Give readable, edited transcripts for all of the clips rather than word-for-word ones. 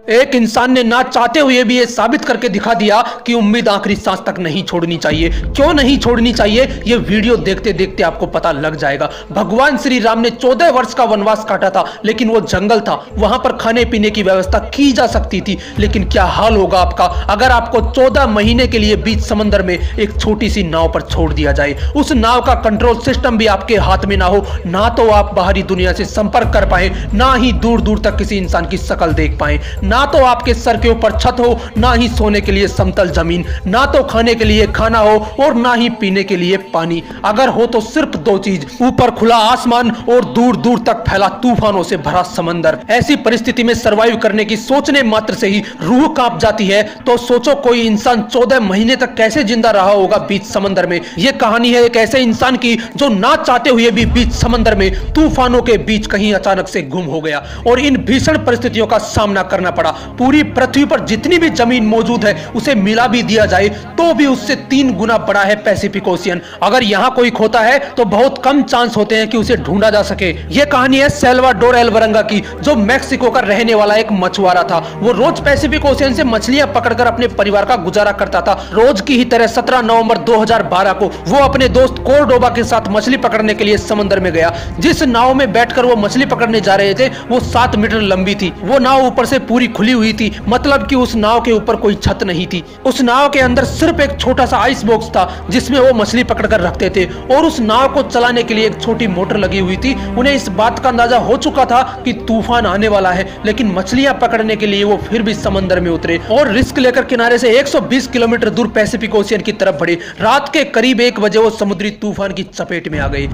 एक इंसान ने ना चाहते हुए भी ये साबित करके दिखा दिया कि उम्मीद आखिरी सांस तक नहीं छोड़नी चाहिए। क्यों नहीं छोड़नी चाहिए ये वीडियो देखते देखते आपको पता लग जाएगा। भगवान श्री राम ने 14 वर्ष का वनवास काटा था, लेकिन वो जंगल था, वहां पर खाने पीने की व्यवस्था की जा सकती थी। लेकिन क्या हाल होगा आपका अगर आपको 14 महीने के लिए बीच समंदर में एक छोटी सी नाव पर छोड़ दिया जाए। उस नाव का कंट्रोल सिस्टम भी आपके हाथ में ना हो, ना तो आप बाहरी दुनिया से संपर्क कर पाए, ना ही दूर दूर तक किसी इंसान की शक्ल देख पाए, ना तो आपके सर के ऊपर छत हो, ना ही सोने के लिए समतल जमीन, ना तो खाने के लिए खाना हो और ना ही पीने के लिए पानी। अगर हो तो सिर्फ दो चीज, ऊपर खुला आसमान और दूर दूर तक फैला तूफानों से भरा समंदर। ऐसी परिस्थिति में सरवाइव करने की सोचने मात्र से ही रूह कांप जाती है। तो सोचो कोई इंसान 14 महीने तक कैसे जिंदा रहा होगा बीच समंदर में। यह कहानी है एक ऐसे इंसान की जो ना चाहते हुए भी बीच समंदर में तूफानों के बीच कहीं अचानक से गुम हो गया और इन भीषण परिस्थितियों का सामना करना पड़ा। पूरी पृथ्वी पर जितनी भी जमीन मौजूद है उसे मिला भी दिया जाए तो भी उससे 3 गुना बड़ा है पैसिफिक ओशियन। अगर यहां कोई खोता है तो बहुत कम चांस होते हैं कि उसे ढूंढा जा सके। यह कहानी है सैल्वाडोर एल्वरंगा की, जो मैक्सिको का रहने वाला एक मछुआरा था। वो रोज पैसिफिक ओशियन से मछलियां पकड़कर अपने परिवार का गुजारा करता था। रोज की ही तरह 17 नवंबर 2012 को वो अपने दोस्त कोर्डोबा के साथ मछली पकड़ने के लिए समंदर में गया। जिस नाव में बैठकर वो मछली पकड़ने जा रहे थे वो 7 मीटर लंबी थी। वो नाव ऊपर से पूरी खुली हुई थी, मतलब कि उस नाव के ऊपर कोई छत नहीं थी। उस नाव के अंदर सिर्फ एक छोटा सा आइस बॉक्स था जिसमें वो मछली पकड़कर रखते थे और उस नाव को चलाने के लिए एक छोटी मोटर लगी हुई थी। उन्हें इस बात का अंदाजा हो चुका था कि तूफान आने वाला है, लेकिन मछलियां पकड़ने के लिए वो फिर भी समंदर में उतरे और रिस्क लेकर किनारे से 120 किलोमीटर दूर पैसिफिक ओशियन की तरफ बढ़े। रात के करीब 1 बजे वो समुद्री तूफान की चपेट में आ गए।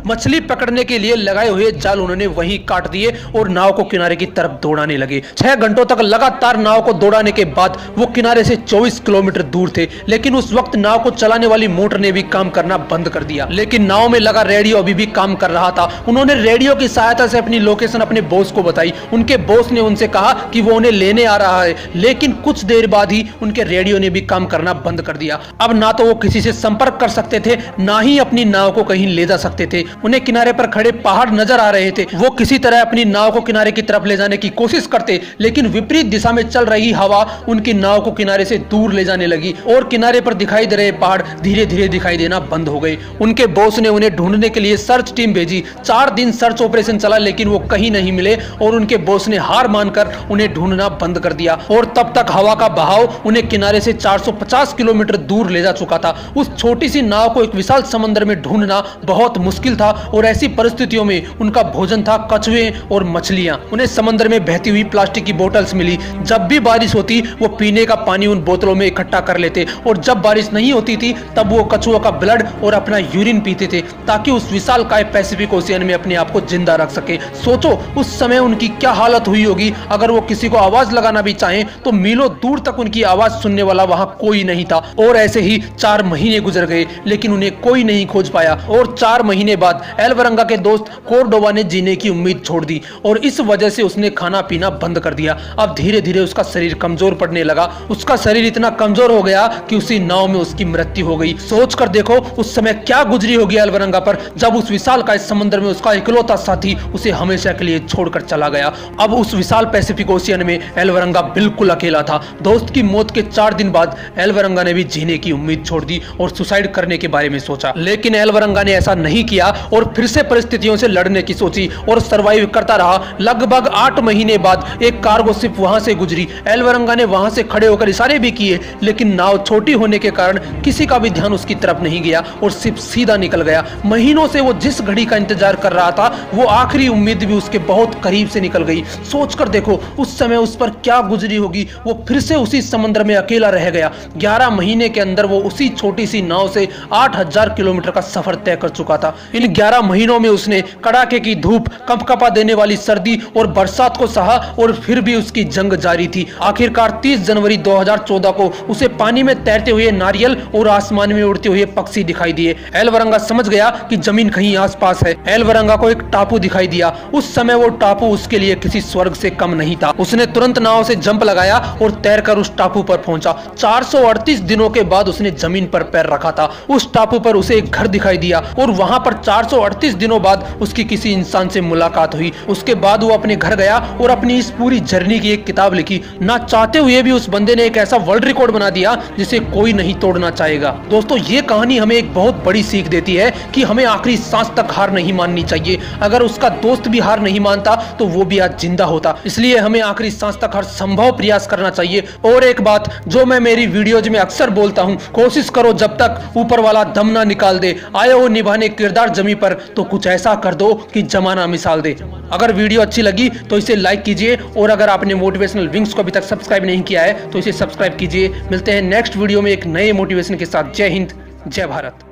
मछली पकड़ने के लिए लगाए हुए जाल उन्होंने वहीं काट दिए और नाव को किनारे की तरफ दौड़ाने लगे। 6 घंटों तक लगातार नाव को दौड़ाने के बाद वो किनारे से 24 किलोमीटर दूर थे, लेकिन उस वक्त नाव को चलाने वाली मोटर ने भी काम करना बंद कर दिया। लेकिन नाव में लगा रेडियो अभी भी काम कर रहा था। उन्होंने रेडियो की सहायता से अपनी लोकेशन अपने बॉस को बताई। उनके बॉस ने उनसे कहा कि वो उन्हें लेने आ रहा है, लेकिन कुछ देर बाद ही उनके रेडियो ने भी काम करना बंद कर दिया। अब ना तो वो किसी से संपर्क कर सकते थे, ना ही अपनी नाव को कहीं ले जा सकते थे। उन्हें किनारे पर खड़े पहाड़ नजर आ रहे थे। वो किसी तरह अपनी नाव को किनारे की तरफ ले जाने की कोशिश करते, लेकिन विपरीत दिशा में चल रही हवा उनकी नाव को किनारे से दूर ले जाने लगी और किनारे पर दिखाई दे रहे पहाड़ धीरे धीरे दिखाई देना बंद हो गए। उनके बॉस ने उन्हें ढूंढने के लिए सर्च टीम भेजी। 4 दिन सर्च ऑपरेशन चला, लेकिन वो कहीं नहीं मिले और उनके बॉस ने हार मानकर उन्हें ढूंढना बंद कर दिया। और तब तक हवा का बहाव उन्हें किनारे से 450 किलोमीटर दूर ले जा चुका था। उस छोटी सी नाव को एक विशाल समंदर में ढूंढना बहुत मुश्किल था और ऐसी परिस्थितियों में उनका भोजन था कछुए और मछलियां। उन्हें समंदर में बहती हुई प्लास्टिक की बोतल्स मिली। जब भी बारिश होती वो पीने का पानी उन बोतलों में इकट्ठा कर लेते और जब बारिश नहीं होती थी तब वो कछुओं का ब्लड और अपना यूरिन पीते थे ताकि उस विशालकाय पैसिफिक ओशियन में अपने आप को जिंदा रख सके। सोचो उस समय उनकी क्या हालत हुई होगी। अगर वो किसी को आवाज लगाना भी चाहें तो मीलों दूर तक उनकी आवाज सुनने वाला वहां कोई नहीं था। और ऐसे ही 4 महीने गुजर गए, लेकिन उन्हें कोई नहीं खोज पाया। और 4 महीने बाद एल्वरंगा के दोस्त कोर्डोबा ने जीने की उम्मीद छोड़ दी और इस वजह से उसने खाना पीना बंद कर दिया। अब धीरे धीरे उसका शरीर कमजोर पड़ने लगा। उसका शरीर इतना कमजोर हो गया कि उसी नाव में उसकी मृत्यु हो गई। सोच कर देखो उस समय क्या गुजरी होगी एल्वरंगा पर, जब उस विशाल का समुद्र में उसका इकलौता साथी उसे हमेशा के लिए छोड़कर चला गया। अब उस विशाल पैसिफिक ओशियन में एल्वरंगा बिल्कुल अकेला था। दोस्त की मौत के 4 दिन बाद एल्वरंगा ने भी जीने की उम्मीद छोड़ दी और सुसाइड करने के बारे में सोचा, लेकिन एल्वरंगा ने ऐसा नहीं किया और फिर से परिस्थितियों से लड़ने की सोची और सरवाइव करता रहा। लगभग 8 महीने बाद एक कार्गो शिप वहां से गुजरी। एल्वरंगा ने वहां से खड़े होकर इशारे भी किए, लेकिन नाव छोटी होने के कारण किसी का भी ध्यान उसकी तरफ नहीं गया और शिप सीधा निकल गया। महीनों से वो जिस घड़ी का इंतजार कर रहा था वो आखिरी उम्मीद भी उसके बहुत करीब से निकल गई। सोचकर देखो उस समय उस पर क्या गुजरी होगी। वो फिर से उसी समंदर में अकेला रह गया। 11 महीने के अंदर वो उसी छोटी सी नाव से 8000 किलोमीटर का सफर तय कर चुका था। इन 11 महीनों में उसने कड़ाके की धूप, कंपकपा देने वाली सर्दी और बरसात को सहा और फिर भी उसकी जंग जारी थी। आखिरकार 30 जनवरी 2014 को उसे पानी में तैरते हुए नारियल और आसमान में उड़ते हुए पक्षी दिखाई दिए। एल्वरंगा समझ गया कि जमीन कहीं आसपास है। एल्वरंगा को एक टापू दिखाई दिया। उस समय वो टापू उसके लिए किसी स्वर्ग से कम नहीं था। उसने तुरंत नाव से जंप लगाया और तैरकर उस टापू पर पहुंचा। 438 दिनों के बाद उसने जमीन पर पैर रखा था। उस टापू पर उसे एक घर दिखाई दिया और वहां पर और 438 दिनों बाद उसकी किसी इंसान से मुलाकात हुई। उसके बाद वो अपने घर गया और अपनी इस पूरी जर्नी की एक किताब लिखी। ना चाहते हुए भी उस बंदे ने एक ऐसा वर्ल्ड रिकॉर्ड बना दिया जिसे कोई नहीं तोड़ना चाहेगा। दोस्तों, ये कहानी हमें एक बहुत बड़ी सीख देती है कि हमें आखिरी सांस तक हार नहीं माननी चाहिए। अगर उसका दोस्त भी हार नहीं मानता तो वो भी आज जिंदा होता। इसलिए हमें आखिरी सांस तक हर संभव प्रयास करना चाहिए। और एक बात जो मैं मेरी वीडियोज में अक्सर बोलता हूं, कोशिश करो जब तक ऊपर वाला दम ना निकाल दे। आए हो निभाने किरदार जमी पर तो कुछ ऐसा कर दो कि जमाना मिसाल दे। अगर वीडियो अच्छी लगी तो इसे लाइक कीजिए और अगर आपने मोटिवेशनल विंग्स को अभी तक सब्सक्राइब नहीं किया है तो इसे सब्सक्राइब कीजिए। मिलते हैं नेक्स्ट वीडियो में एक नए मोटिवेशन के साथ। जय हिंद, जय भारत।